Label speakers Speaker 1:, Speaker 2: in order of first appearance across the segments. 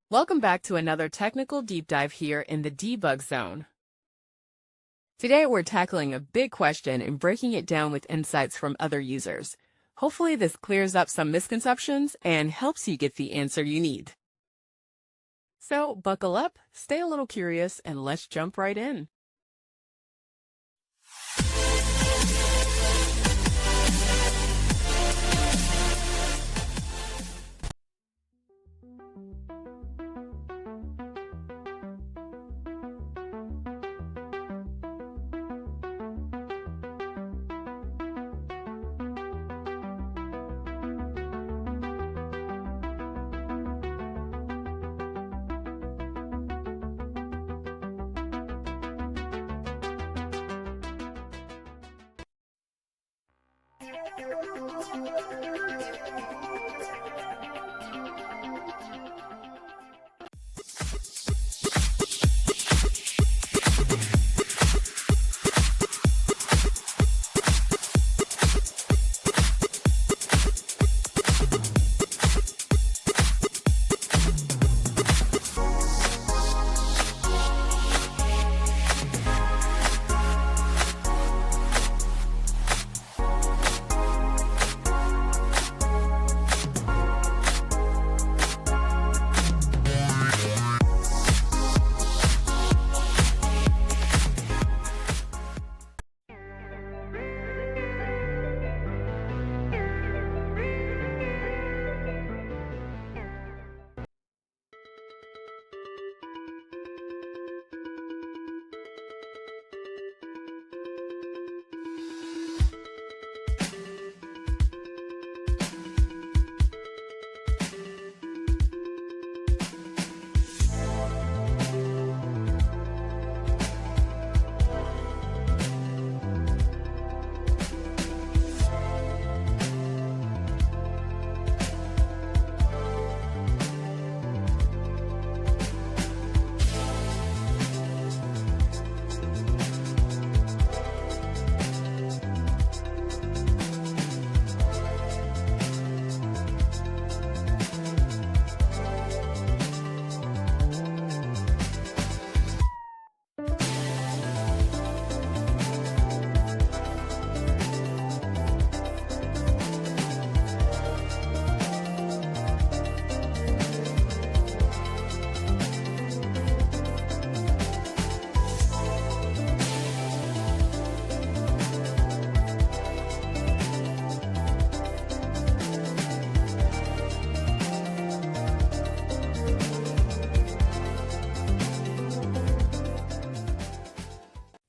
Speaker 1: Welcome back to another technical deep dive here in the debug zone. Today we're tackling a big question and breaking it down with insights from other users. Hopefully this clears up some misconceptions and helps you get the answer you need. So buckle up, stay a little curious, and let's jump right in.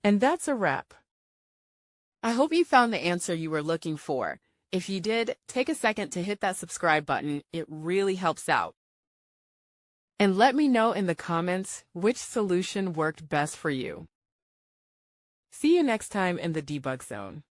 Speaker 1: And that's a wrap. I hope you found the answer you were looking for. If you did, take a second to hit that subscribe button. It really helps out. And let me know in the comments which solution worked best for you. See you next time in the debug zone.